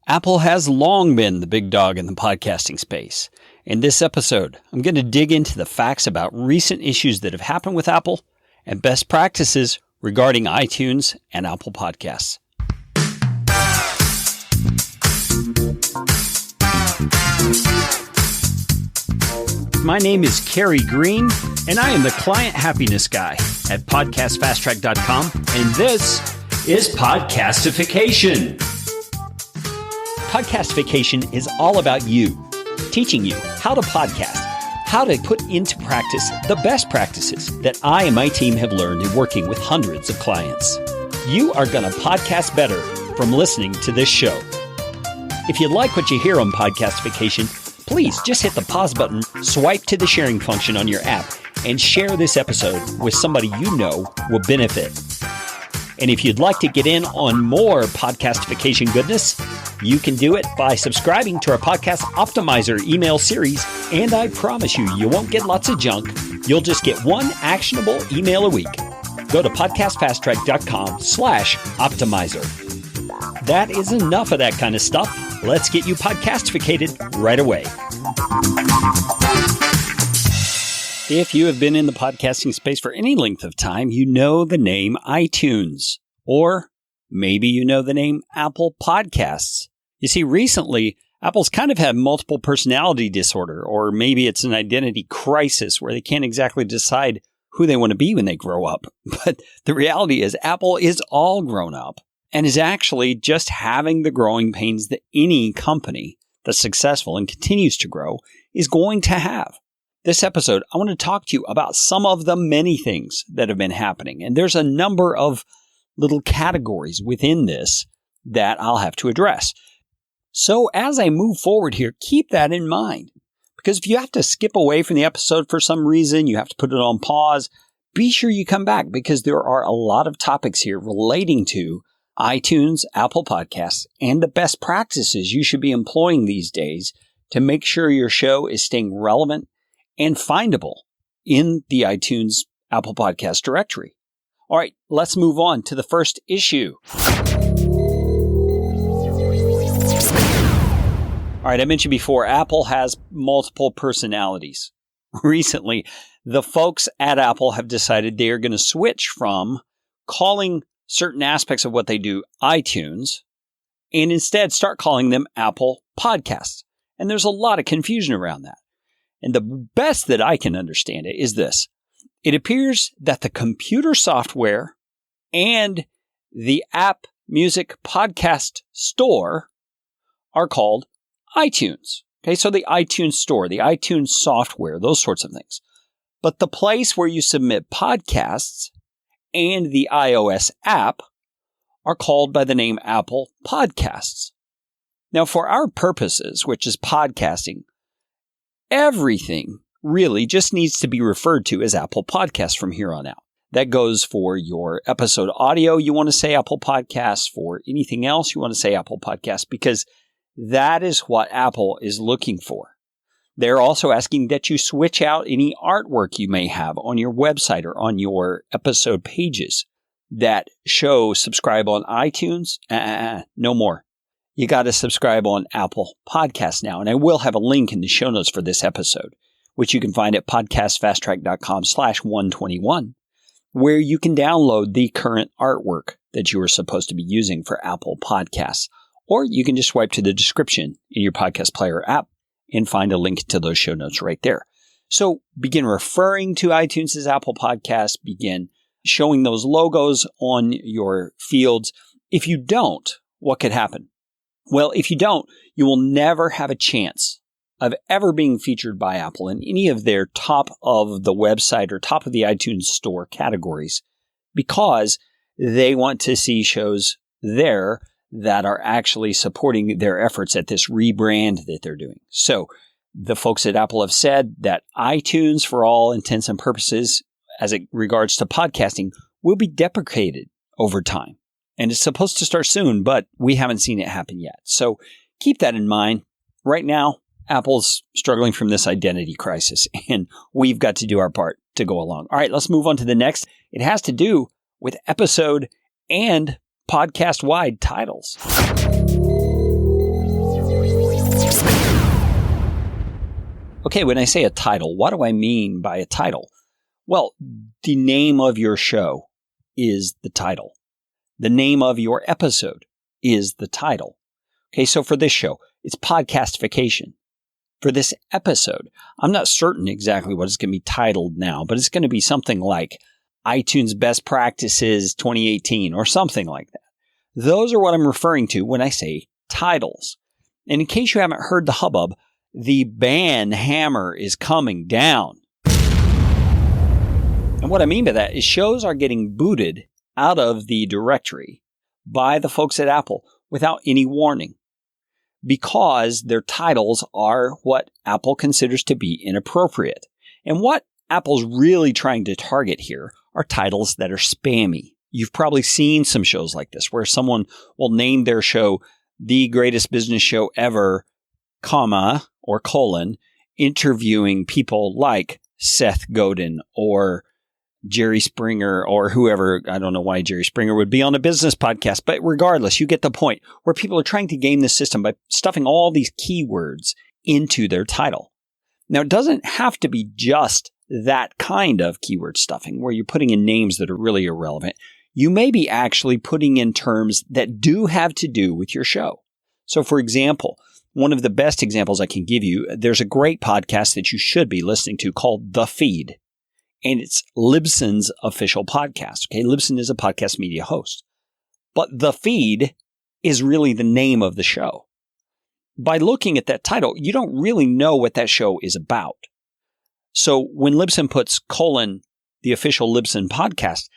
Apple has long been the big dog in the podcasting space. In this episode, I'm going to dig into the facts about recent issues that have happened with Apple and best practices regarding iTunes and Apple Podcasts. My name is Kerry Green, and I am the Client Happiness Guy at PodcastFastTrack.com, and this is Podcastification. Podcastification is all about you, teaching you how to podcast, how to put into practice the best practices that I and my team have learned in working with hundreds of clients. You are going to podcast better from listening to this show. If you like what you hear on Podcastification, please just hit the pause button, swipe to the sharing function on your app, and share this episode with somebody you know will benefit. And if you'd like to get in on more Podcastification goodness, you can do it by subscribing to our Podcast Optimizer email series, and I promise you, you won't get lots of junk. You'll just get one actionable email a week. Go to podcastfasttrack.com/optimizer. That is enough of that kind of stuff. Let's get you podcastificated right away. If you have been in the podcasting space for any length of time, you know the name iTunes, or maybe you know the name Apple Podcasts. You see, recently, Apple's kind of had multiple personality disorder, or maybe it's an identity crisis where they can't exactly decide who they want to be when they grow up. But the reality is Apple is all grown up and is actually just having the growing pains that any company that's successful and continues to grow is going to have. This episode, I want to talk to you about some of the many things that have been happening. And there's a number of little categories within this that I'll have to address. So as I move forward here, keep that in mind. Because if you have to skip away from the episode for some reason, you have to put it on pause, be sure you come back because there are a lot of topics here relating to iTunes, Apple Podcasts, and the best practices you should be employing these days to make sure your show is staying relevant and findable in the iTunes Apple Podcast directory. All right, let's move on to the first issue. All right, I mentioned before, Apple has multiple personalities. Recently, the folks at Apple have decided they are going to switch from calling certain aspects of what they do iTunes and instead start calling them Apple Podcasts. And there's a lot of confusion around that. And the best that I can understand it is this. It appears that the computer software and the app music podcast store are called iTunes. Okay, so the iTunes store, the iTunes software, those sorts of things. But the place where you submit podcasts and the iOS app are called by the name Apple Podcasts. Now, for our purposes, which is podcasting, everything really just needs to be referred to as Apple Podcasts from here on out. That goes for your episode audio. You want to say Apple Podcasts. For anything else, you want to say Apple Podcasts because that is what Apple is looking for. They're also asking that you switch out any artwork you may have on your website or on your episode pages that show subscribe on iTunes. No more. You got to subscribe on Apple Podcasts now. And I will have a link in the show notes for this episode, which you can find at podcastfasttrack.com/121, where you can download the current artwork that you are supposed to be using for Apple Podcasts. Or you can just swipe to the description in your podcast player app and find a link to those show notes right there. So begin referring to iTunes as Apple Podcasts, begin showing those logos on your fields. If you don't, what could happen? Well, if you don't, you will never have a chance of ever being featured by Apple in any of their top of the website or top of the iTunes store categories because they want to see shows there that are actually supporting their efforts at this rebrand that they're doing. So the folks at Apple have said that iTunes, for all intents and purposes, as it regards to podcasting, will be deprecated over time. And it's supposed to start soon, but we haven't seen it happen yet. So keep that in mind. Right now, Apple's struggling from this identity crisis, and we've got to do our part to go along. All right, let's move on to the next. It has to do with episode and podcast-wide titles. Okay, when I say a title, what do I mean by a title? Well, the name of your show is the title. The name of your episode is the title. Okay, so for this show, it's Podcastification. For this episode, I'm not certain exactly what it's going to be titled now, but it's going to be something like iTunes Best Practices 2018 or something like that. Those are what I'm referring to when I say titles. And in case you haven't heard the hubbub, the ban hammer is coming down. And what I mean by that is shows are getting booted out of the directory by the folks at Apple without any warning because their titles are what Apple considers to be inappropriate. And what Apple's really trying to target here are titles that are spammy. You've probably seen some shows like this where someone will name their show The Greatest Business Show Ever, comma, or colon, interviewing people like Seth Godin or Jerry Springer or whoever. I don't know why Jerry Springer would be on a business podcast, but regardless, you get the point, where people are trying to game the system by stuffing all these keywords into their title. Now, it doesn't have to be just that kind of keyword stuffing where you're putting in names that are really irrelevant. You may be actually putting in terms that do have to do with your show. So, for example, one of the best examples I can give you, there's a great podcast that you should be listening to called The Feed. And it's Libsyn's official podcast. Okay, Libsyn is a podcast media host. But The Feed is really the name of the show. By looking at that title, you don't really know what that show is about. So when Libsyn puts colon, the official Libsyn podcast,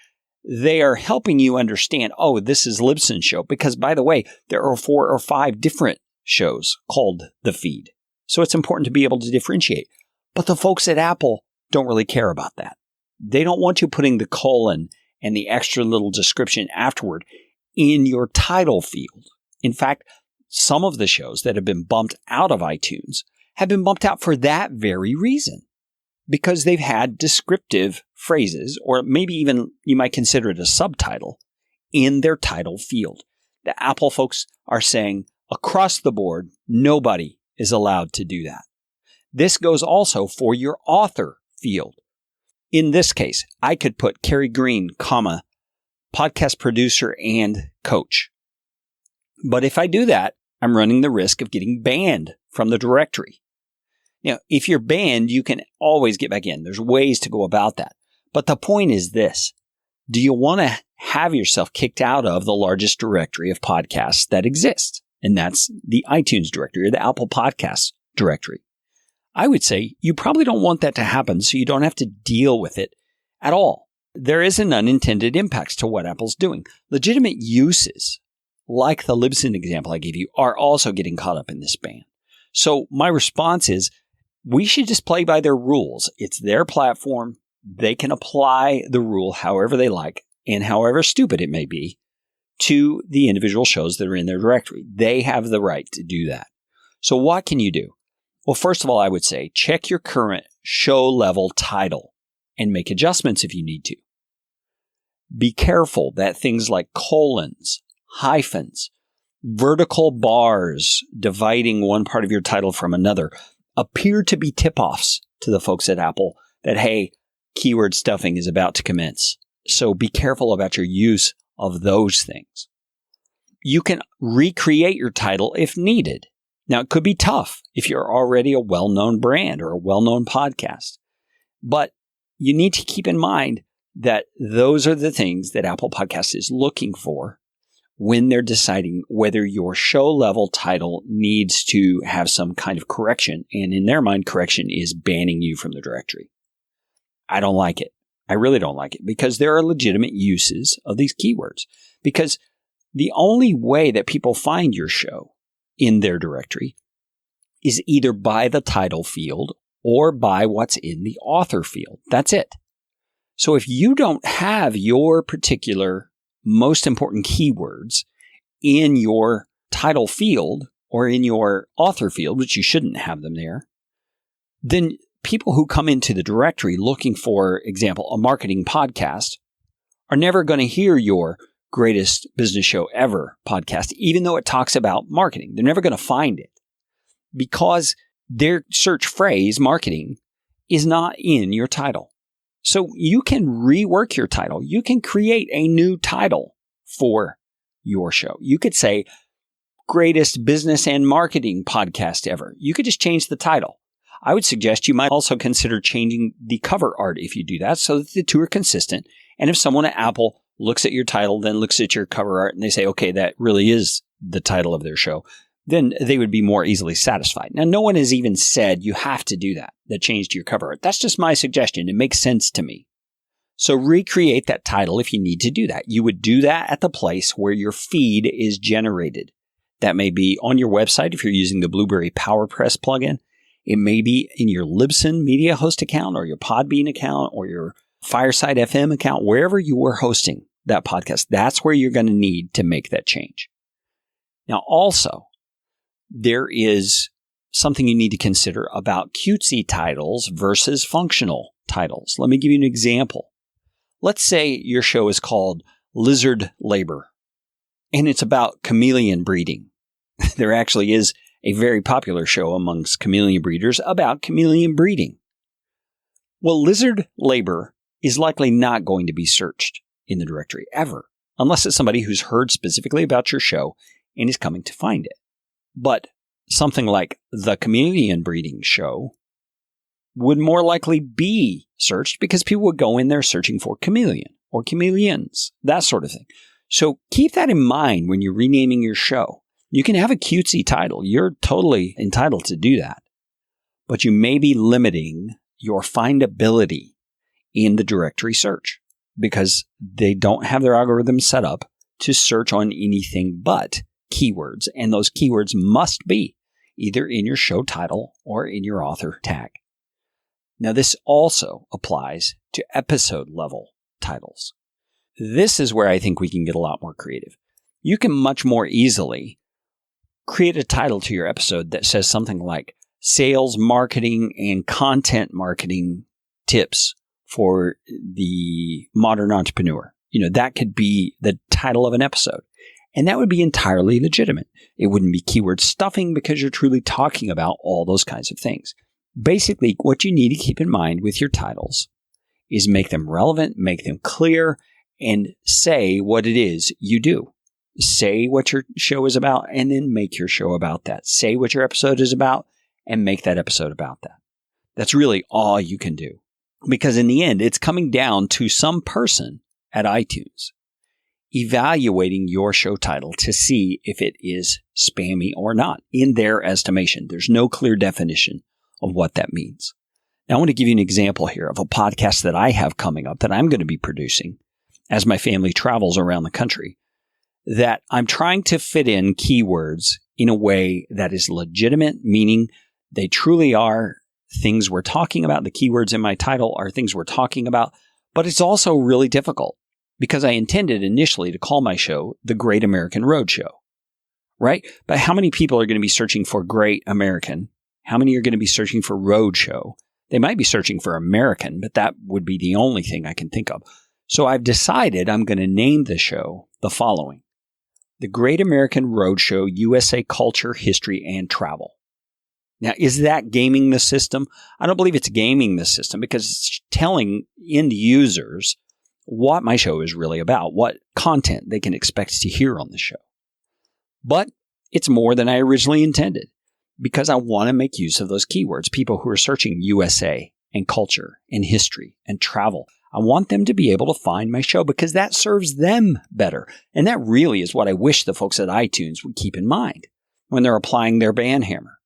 they are helping you understand, oh, this is Libsyn's show. Because, by the way, there are 4 or 5 different shows called The Feed. So it's important to be able to differentiate. But the folks at Apple don't really care about that. They don't want you putting the colon and the extra little description afterward in your title field. In fact, some of the shows that have been bumped out of iTunes have been bumped out for that very reason, because they've had descriptive phrases, or maybe even you might consider it a subtitle, in their title field. The Apple folks are saying across the board, nobody is allowed to do that. This goes also for your author field. In this case, I could put Carrie Green, comma, podcast producer and coach. But if I do that, I'm running the risk of getting banned from the directory. Now, if you're banned, you can always get back in. There's ways to go about that. But the point is this. Do you want to have yourself kicked out of the largest directory of podcasts that exists? And that's the iTunes directory or the Apple Podcasts directory. I would say you probably don't want that to happen, so you don't have to deal with it at all. There is an unintended impact to what Apple's doing. Legitimate uses, like the Libsyn example I gave you, are also getting caught up in this ban. So my response is, we should just play by their rules. It's their platform. They can apply the rule however they like, and however stupid it may be, to the individual shows that are in their directory. They have the right to do that. So what can you do? Well, first of all, I would say check your current show level title and make adjustments if you need to. Be careful that things like colons, hyphens, vertical bars dividing one part of your title from another appear to be tip-offs to the folks at Apple that, hey, keyword stuffing is about to commence. So be careful about your use of those things. You can recreate your title if needed. Now, it could be tough if you're already a well-known brand or a well-known podcast. But you need to keep in mind that those are the things that Apple Podcasts is looking for when they're deciding whether your show-level title needs to have some kind of correction. And in their mind, correction is banning you from the directory. I don't like it. I really don't like it because there are legitimate uses of these keywords. Because the only way that people find your show in their directory is either by the title field or by what's in the author field. That's it. So if you don't have your particular most important keywords in your title field or in your author field, which you shouldn't have them there, then people who come into the directory looking for, example, a marketing podcast are never going to hear your Greatest Business Show Ever podcast, even though it talks about marketing. They're never going to find it because their search phrase, marketing, is not in your title. So you can rework your title. You can create a new title for your show. You could say, Greatest Business and Marketing Podcast Ever. You could just change the title. I would suggest you might also consider changing the cover art if you do that so that the two are consistent. And if someone at Apple looks at your title, then looks at your cover art and they say, okay, that really is the title of their show, then they would be more easily satisfied. Now, no one has even said you have to do that changed your cover art. That's just my suggestion. It makes sense to me. So recreate that title if you need to do that. You would do that at the place where your feed is generated. That may be on your website if you're using the Blueberry PowerPress plugin. It may be in your Libsyn media host account or your Podbean account or your Fireside FM account, wherever you are hosting that podcast. That's where you're going to need to make that change. Now, also, there is something you need to consider about cutesy titles versus functional titles. Let me give you an example. Let's say your show is called Lizard Labor, and it's about chameleon breeding. There actually is a very popular show amongst chameleon breeders about chameleon breeding. Well, Lizard Labor is likely not going to be searched in the directory ever, unless it's somebody who's heard specifically about your show and is coming to find it. But something like the chameleon breeding show would more likely be searched because people would go in there searching for chameleon or chameleons, that sort of thing. So keep that in mind when you're renaming your show. You can have a cutesy title. You're totally entitled to do that. But you may be limiting your findability in the directory search because they don't have their algorithm set up to search on anything but keywords. And those keywords must be either in your show title or in your author tag. Now, this also applies to episode level titles. This is where I think we can get a lot more creative. You can much more easily create a title to your episode that says something like Sales, Marketing, and Content Marketing Tips for the Modern Entrepreneur. That could be the title of an episode. And that would be entirely legitimate. It wouldn't be keyword stuffing because you're truly talking about all those kinds of things. Basically, what you need to keep in mind with your titles is make them relevant, make them clear, and say what it is you do. Say what your show is about and then make your show about that. Say what your episode is about and make that episode about that. That's really all you can do. Because in the end, it's coming down to some person at iTunes evaluating your show title to see if it is spammy or not in their estimation. There's no clear definition of what that means. Now, I want to give you an example here of a podcast that I have coming up that I'm going to be producing as my family travels around the country, that I'm trying to fit in keywords in a way that is legitimate, meaning they truly are things we're talking about. The keywords in my title are things we're talking about, but it's also really difficult because I intended initially to call my show The Great American Roadshow, right? But how many people are going to be searching for Great American? How many are going to be searching for Roadshow? They might be searching for American, but that would be the only thing I can think of. So I've decided I'm going to name the show the following: The Great American Roadshow, USA Culture, History, and Travel. Now, is that gaming the system? I don't believe it's gaming the system because it's telling end users what my show is really about, what content they can expect to hear on the show. But it's more than I originally intended because I want to make use of those keywords. People who are searching USA and culture and history and travel, I want them to be able to find my show because that serves them better. And that really is what I wish the folks at iTunes would keep in mind when they're applying their ban hammer.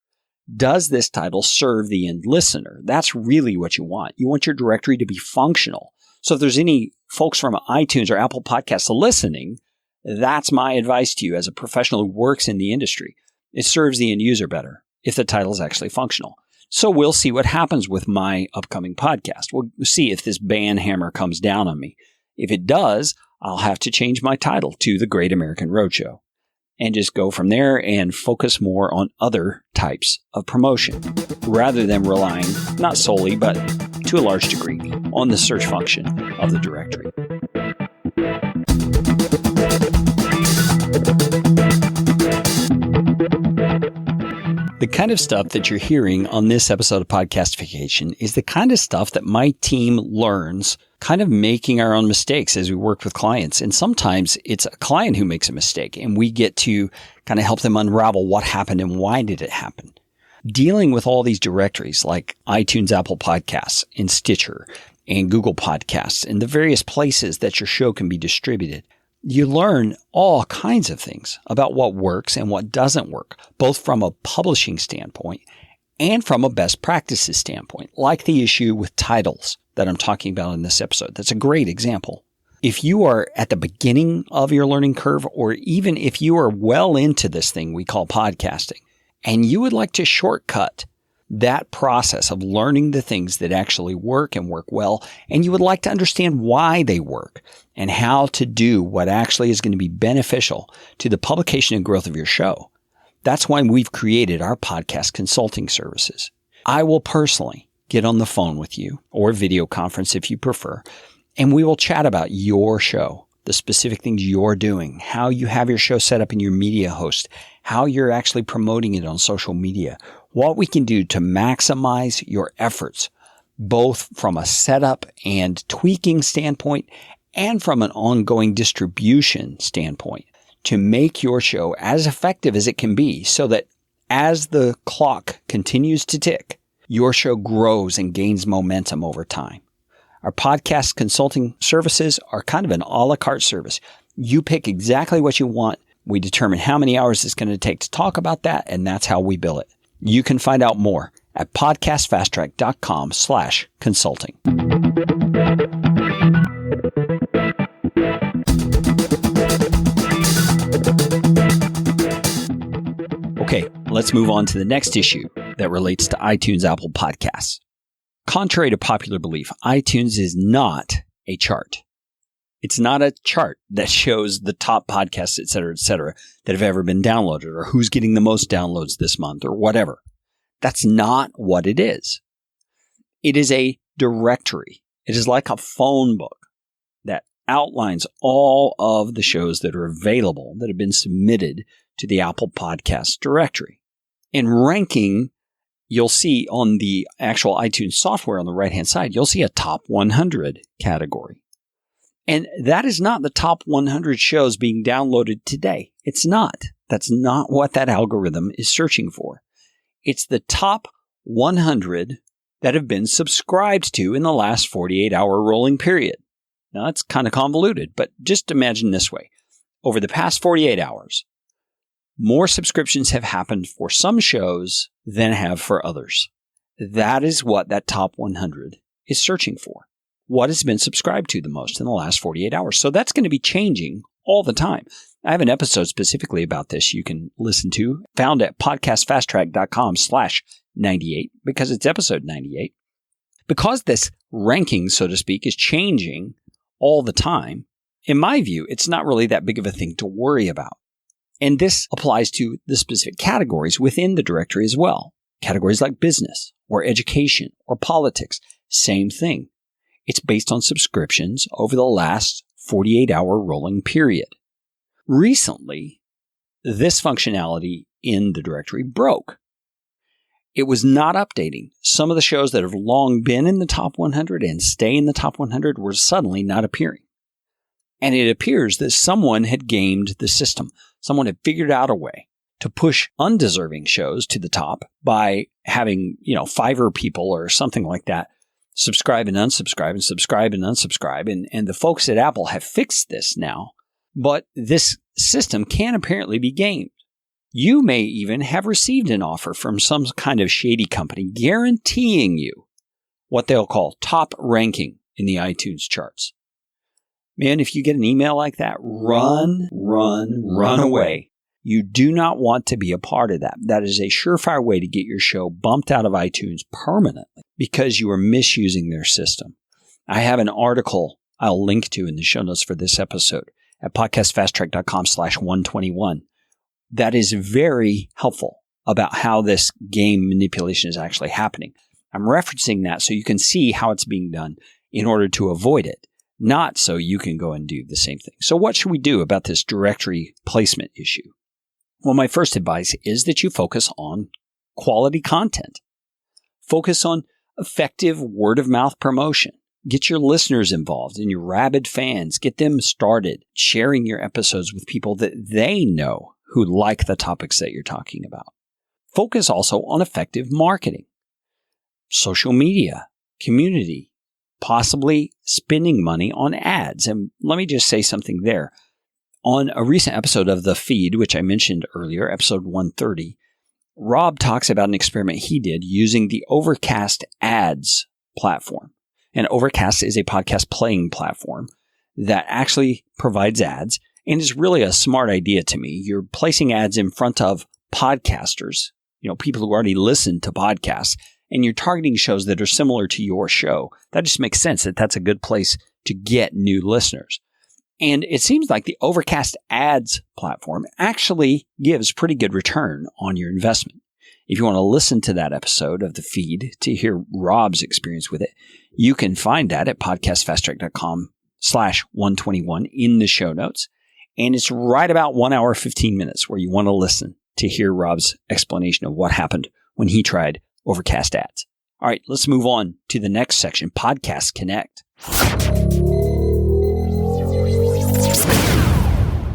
Does this title serve the end listener? That's really what you want. You want your directory to be functional. So if there's any folks from iTunes or Apple Podcasts listening, that's my advice to you as a professional who works in the industry. It serves the end user better if the title is actually functional. So we'll see what happens with my upcoming podcast. We'll see if this ban hammer comes down on me. If it does, I'll have to change my title to The Great American Roadshow and just go from there and focus more on other types of promotion rather than relying, not solely, but to a large degree, on the search function of the directory. The kind of stuff that you're hearing on this episode of Podcastification is the kind of stuff that my team learns kind of making our own mistakes as we work with clients. And sometimes it's a client who makes a mistake and we get to kind of help them unravel what happened and why did it happen. Dealing with all these directories like iTunes, Apple Podcasts, and Stitcher, and Google Podcasts, and the various places that your show can be distributed, you learn all kinds of things about what works and what doesn't work, both from a publishing standpoint and from a best practices standpoint, like the issue with titles that I'm talking about in this episode. That's a great example. If you are at the beginning of your learning curve, or even if you are well into this thing we call podcasting, and you would like to shortcut that process of learning the things that actually work and work well, and you would like to understand why they work and how to do what actually is going to be beneficial to the publication and growth of your show, that's why we've created our podcast consulting services. I will personally get on the phone with you, or video conference if you prefer, and we will chat about your show, the specific things you're doing, how you have your show set up in your media host, how you're actually promoting it on social media, what we can do to maximize your efforts, both from a setup and tweaking standpoint and from an ongoing distribution standpoint, to make your show as effective as it can be so that as the clock continues to tick, your show grows and gains momentum over time. Our podcast consulting services are kind of an a la carte service. You pick exactly what you want. We determine how many hours it's going to take to talk about that, and that's how we bill it. You can find out more at podcastfasttrack.com/consulting. Okay, let's move on to the next issue that relates to iTunes, Apple Podcasts. Contrary to popular belief, iTunes is not a chart. It's not a chart that shows the top podcasts, et cetera, that have ever been downloaded, or who's getting the most downloads this month, or whatever. That's not what it is. It is a directory. It is like a phone book that outlines all of the shows that are available that have been submitted to the Apple Podcast directory. In ranking, you'll see on the actual iTunes software on the right-hand side, you'll see a top 100 category. And that is not the top 100 shows being downloaded today. It's not. That's not what that algorithm is searching for. It's the top 100 that have been subscribed to in the last 48-hour rolling period. Now, that's kind of convoluted, but just imagine this way. Over the past 48 hours, more subscriptions have happened for some shows than have for others. That is what that top 100 is searching for. What has been subscribed to the most in the last 48 hours? So that's going to be changing all the time. I have an episode specifically about this you can listen to, found at podcastfasttrack.com/98, because it's episode 98. Because this ranking, so to speak, is changing all the time, in my view, it's not really that big of a thing to worry about. And this applies to the specific categories within the directory as well. Categories like business or education or politics, same thing. It's based on subscriptions over the last 48-hour rolling period. Recently, this functionality in the directory broke. It was not updating. Some of the shows that have long been in the top 100 and stay in the top 100 were suddenly not appearing. And it appears that someone had gamed the system. Someone had figured out a way to push undeserving shows to the top by having, Fiverr people or something like that subscribe and unsubscribe and subscribe and unsubscribe. And the folks at Apple have fixed this now. But this system can apparently be gamed. You may even have received an offer from some kind of shady company guaranteeing you what they'll call top ranking in the iTunes charts. Man, if you get an email like that, run away. You do not want to be a part of that. That is a surefire way to get your show bumped out of iTunes permanently because you are misusing their system. I have an article I'll link to in the show notes for this episode at podcastfasttrack.com/121. That is very helpful about how this game manipulation is actually happening. I'm referencing that so you can see how it's being done in order to avoid it, not so you can go and do the same thing. So what should we do about this directory placement issue? Well, my first advice is that you focus on quality content. Focus on effective word-of-mouth promotion. Get your listeners involved and your rabid fans. Get them started sharing your episodes with people that they know who like the topics that you're talking about. Focus also on effective marketing, social media, community, possibly spending money on ads. And let me just say something there. On a recent episode of The Feed, which I mentioned earlier, episode 130, Rob talks about an experiment he did using the Overcast ads platform. And Overcast is a podcast playing platform that actually provides ads and is really a smart idea to me. You're placing ads in front of podcasters, people who already listen to podcasts, and you're targeting shows that are similar to your show. That just makes sense that that's a good place to get new listeners. And it seems like the Overcast ads platform actually gives pretty good return on your investment. If you want to listen to that episode of The Feed to hear Rob's experience with it, you can find that at podcastfasttrack.com/121 in the show notes. And it's right about 1 hour, 15 minutes where you want to listen to hear Rob's explanation of what happened when he tried Overcast ads. All right, let's move on to the next section, Podcast Connect.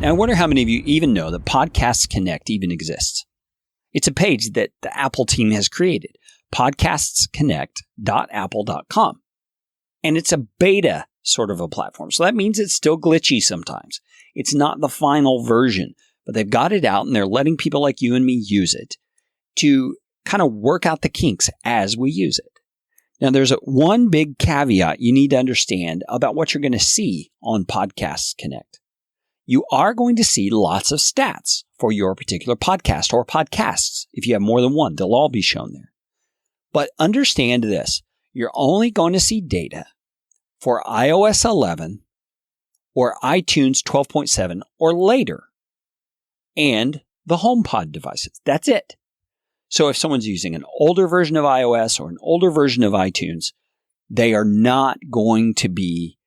Now, I wonder how many of you even know that Podcasts Connect even exists. It's a page that the Apple team has created, podcastsconnect.apple.com. And it's a beta sort of a platform. So that means it's still glitchy sometimes. It's not the final version, but they've got it out and they're letting people like you and me use it to kind of work out the kinks as we use it. Now, there's one big caveat you need to understand about what you're going to see on Podcasts Connect. You are going to see lots of stats for your particular podcast or podcasts. If you have more than one, they'll all be shown there. But understand this, you're only going to see data for iOS 11 or iTunes 12.7 or later and the HomePod devices. That's it. So if someone's using an older version of iOS or an older version of iTunes, they are not going to be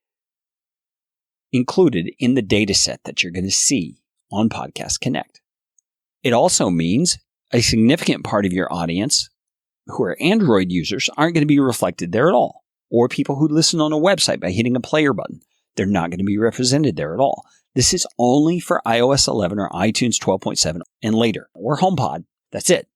included in the data set that you're going to see on Podcast Connect. It also means a significant part of your audience who are Android users aren't going to be reflected there at all. Or people who listen on a website by hitting a player button. They're not going to be represented there at all. This is only for iOS 11 or iTunes 12.7 and later, or HomePod. That's it.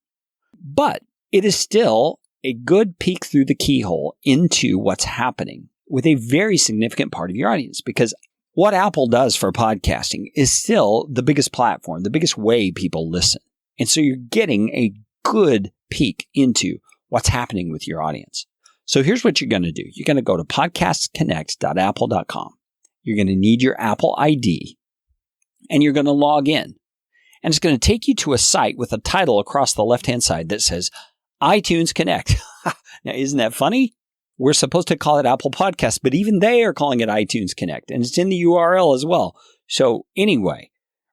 But it is still a good peek through the keyhole into what's happening with a very significant part of your audience, because what Apple does for podcasting is still the biggest platform, the biggest way people listen. And so you're getting a good peek into what's happening with your audience. So here's what you're going to do. You're going to go to podcastconnect.apple.com. You're going to need your Apple ID, and you're going to log in. And it's going to take you to a site with a title across the left-hand side that says iTunes Connect. Now, isn't that funny? We're supposed to call it Apple Podcasts, but even they are calling it iTunes Connect, and it's in the URL as well. So anyway,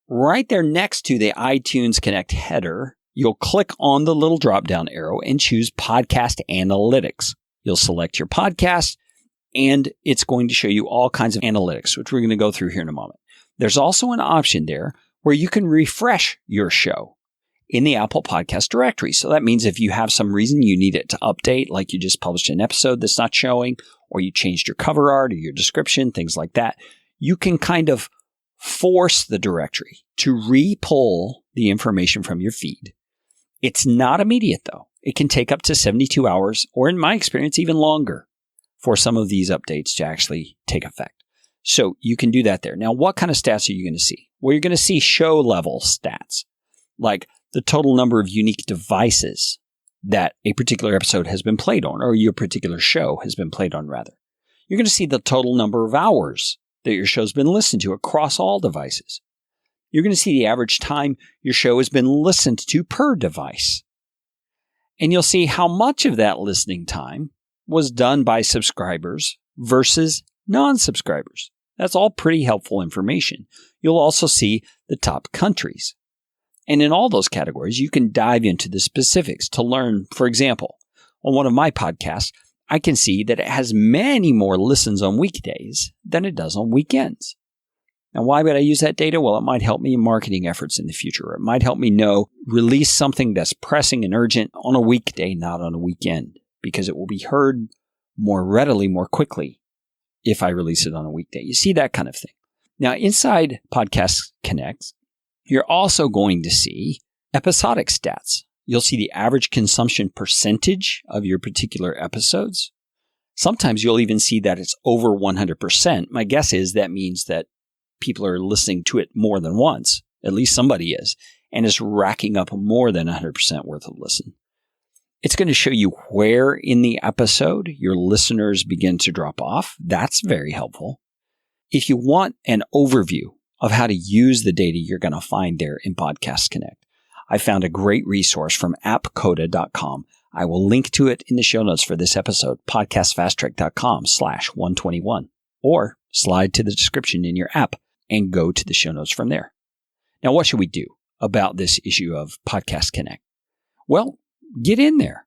right there next to the iTunes Connect header, you'll click on the little drop-down arrow and choose Podcast Analytics. You'll select your podcast, and it's going to show you all kinds of analytics, which we're going to go through here in a moment. There's also an option there where you can refresh your show in the Apple Podcast directory. So that means if you have some reason you need it to update, like you just published an episode that's not showing, or you changed your cover art or your description, things like that, you can kind of force the directory to re-pull the information from your feed. It's not immediate, though. It can take up to 72 hours, or in my experience, even longer, for some of these updates to actually take effect. So you can do that there. Now, what kind of stats are you going to see? Well, you're going to see show level stats, like the total number of unique devices that a particular episode has been played on, or your particular show has been played on, rather. You're going to see the total number of hours that your show's been listened to across all devices. You're going to see the average time your show has been listened to per device. And you'll see how much of that listening time was done by subscribers versus non-subscribers. That's all pretty helpful information. You'll also see the top countries. And in all those categories, you can dive into the specifics to learn. For example, on one of my podcasts, I can see that it has many more listens on weekdays than it does on weekends. Now, why would I use that data? Well, it might help me in marketing efforts in the future. Or it might help me release something that's pressing and urgent on a weekday, not on a weekend, because it will be heard more readily, more quickly if I release it on a weekday. You see that kind of thing. Now, inside Podcast Connect, you're also going to see episodic stats. You'll see the average consumption percentage of your particular episodes. Sometimes you'll even see that it's over 100%. My guess is that means that people are listening to it more than once. At least somebody is. And is racking up more than 100% worth of listen. It's going to show you where in the episode your listeners begin to drop off. That's very helpful. If you want an overview of how to use the data you're going to find there in Podcast Connect, I found a great resource from appcoda.com. I will link to it in the show notes for this episode, podcastfasttrack.com/121, or slide to the description in your app and go to the show notes from there. Now, what should we do about this issue of Podcast Connect? Well, get in there,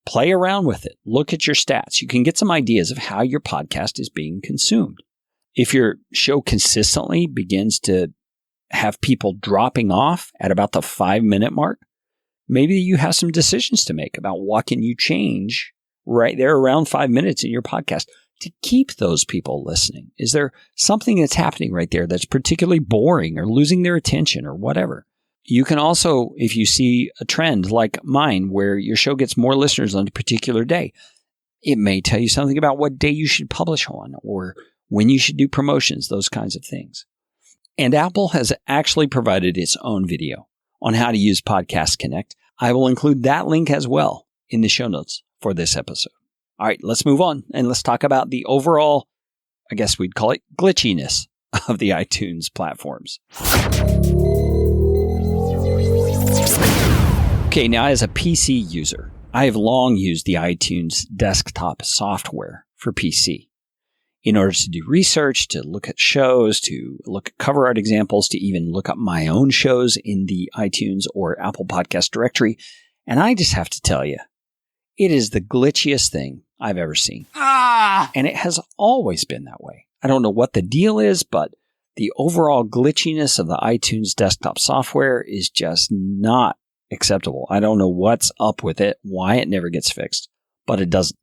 play around with it, look at your stats. You can get some ideas of how your podcast is being consumed. If your show consistently begins to have people dropping off at about the 5-minute mark, maybe you have some decisions to make about what can you change right there around 5 minutes in your podcast to keep those people listening. Is there something that's happening right there that's particularly boring or losing their attention or whatever? You can also, if you see a trend like mine where your show gets more listeners on a particular day, it may tell you something about what day you should publish on or when you should do promotions, those kinds of things. And Apple has actually provided its own video on how to use Podcast Connect. I will include that link as well in the show notes for this episode. All right, let's move on and let's talk about the overall, I guess we'd call it glitchiness of the iTunes platforms. Okay, now as a PC user, I have long used the iTunes desktop software for PC in order to do research, to look at shows, to look at cover art examples, to even look up my own shows in the iTunes or Apple Podcast directory. And I just have to tell you, it is the glitchiest thing I've ever seen. And it has always been that way. I don't know what the deal is, but the overall glitchiness of the iTunes desktop software is just not acceptable. I don't know what's up with it, why it never gets fixed, but it doesn't.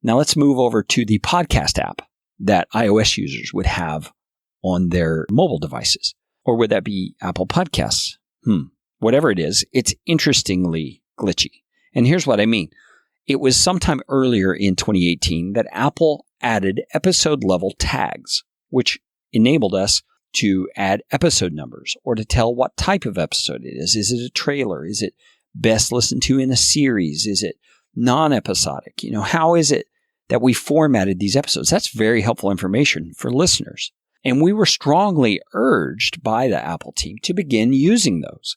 Now let's move over to the podcast app that iOS users would have on their mobile devices. Or would that be Apple Podcasts? Whatever it is, it's interestingly glitchy. And here's what I mean. It was sometime earlier in 2018 that Apple added episode-level tags, which enabled us to add episode numbers or to tell what type of episode it is. Is it a trailer? Is it best listened to in a series? Is it non-episodic? How is it that we formatted these episodes? That's very helpful information for listeners. And we were strongly urged by the Apple team to begin using those.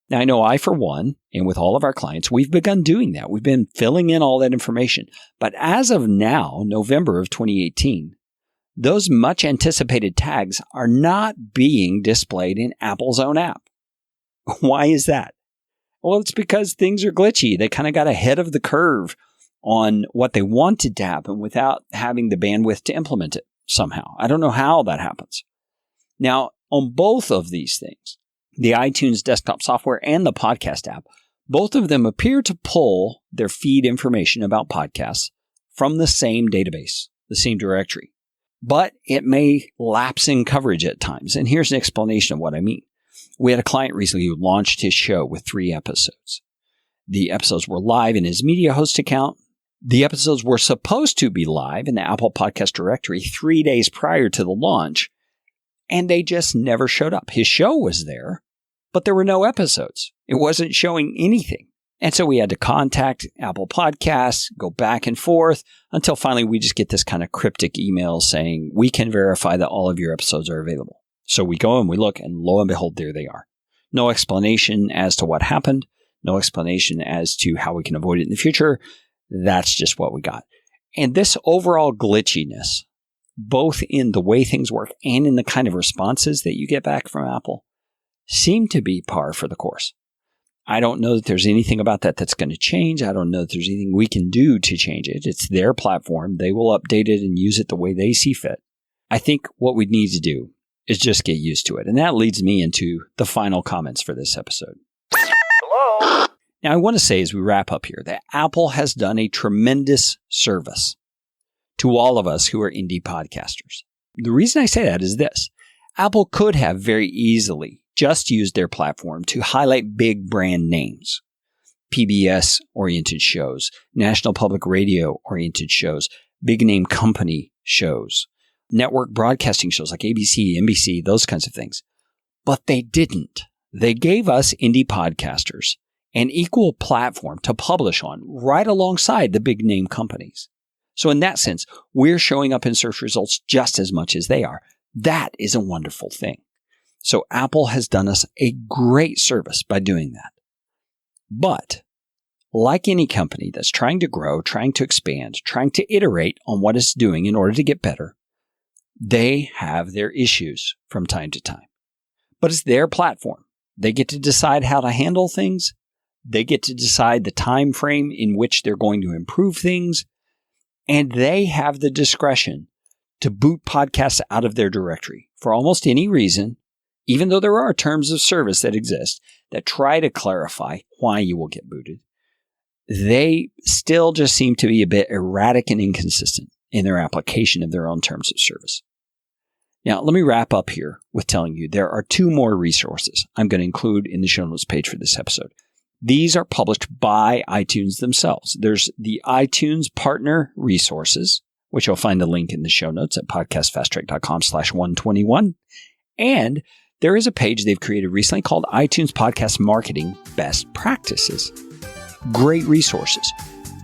Now, I know I, for one, and with all of our clients, we've begun doing that. We've been filling in all that information. But as of now, November of 2018, those much anticipated tags are not being displayed in Apple's own app. Why is that? Well, it's because things are glitchy. They kind of got ahead of the curve on what they wanted to happen without having the bandwidth to implement it somehow. I don't know how that happens. Now, on both of these things, the iTunes desktop software and the podcast app, both of them appear to pull their feed information about podcasts from the same database, the same directory. But it may lapse in coverage at times. And here's an explanation of what I mean. We had a client recently who launched his show with 3 episodes. The episodes were live in his media host account. The episodes were supposed to be live in the Apple Podcast directory 3 days prior to the launch, and they just never showed up. His show was there, but there were no episodes. It wasn't showing anything. And so we had to contact Apple Podcasts, go back and forth, until finally we just get this kind of cryptic email saying, we can verify that all of your episodes are available. So we go and we look, and lo and behold, there they are. No explanation as to what happened. No explanation as to how we can avoid it in the future. That's just what we got. And this overall glitchiness, both in the way things work and in the kind of responses that you get back from Apple, seem to be par for the course. I don't know that there's anything about that that's going to change. I don't know that there's anything we can do to change it. It's their platform. They will update it and use it the way they see fit. I think what we need to do is just get used to it. And that leads me into the final comments for this episode. Hello? Now, I want to say as we wrap up here that Apple has done a tremendous service to all of us who are indie podcasters. The reason I say that is this. Apple could have very easily just used their platform to highlight big brand names, PBS-oriented shows, National Public Radio-oriented shows, big name company shows, network broadcasting shows like ABC, NBC, those kinds of things. But they didn't. They gave us indie podcasters an equal platform to publish on right alongside the big name companies. So in that sense, we're showing up in search results just as much as they are. That is a wonderful thing. So Apple has done us a great service by doing that. But like any company that's trying to grow, trying to expand, trying to iterate on what it's doing in order to get better, they have their issues from time to time. But it's their platform. They get to decide how to handle things. They get to decide the time frame in which they're going to improve things. And they have the discretion to boot podcasts out of their directory for almost any reason, even though there are terms of service that exist that try to clarify why you will get booted. They still just seem to be a bit erratic and inconsistent in their application of their own terms of service. Now, let me wrap up here with telling you there are 2 more resources I'm going to include in the show notes page for this episode. These are published by iTunes themselves. There's the iTunes Partner Resources, which you'll find a link in the show notes at podcastfasttrack.com/121. And there is a page they've created recently called iTunes Podcast Marketing Best Practices. Great resources.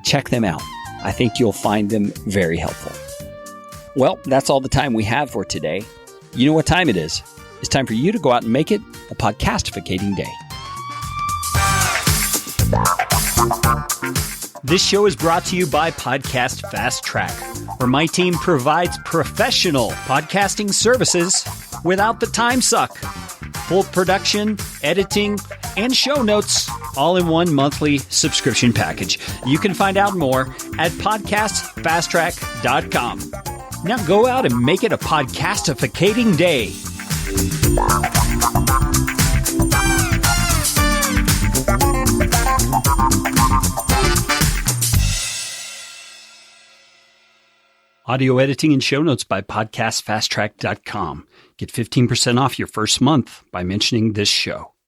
Check them out. I think you'll find them very helpful. Well, that's all the time we have for today. You know what time it is. It's time for you to go out and make it a podcastificating day. This show is brought to you by Podcast Fast Track, where my team provides professional podcasting services without the time suck. Full production, editing, and show notes all in one monthly subscription package. You can find out more at podcastfasttrack.com. Now go out and make it a podcastificating day. Audio editing and show notes by podcastfasttrack.com. Get 15% off your first month by mentioning this show.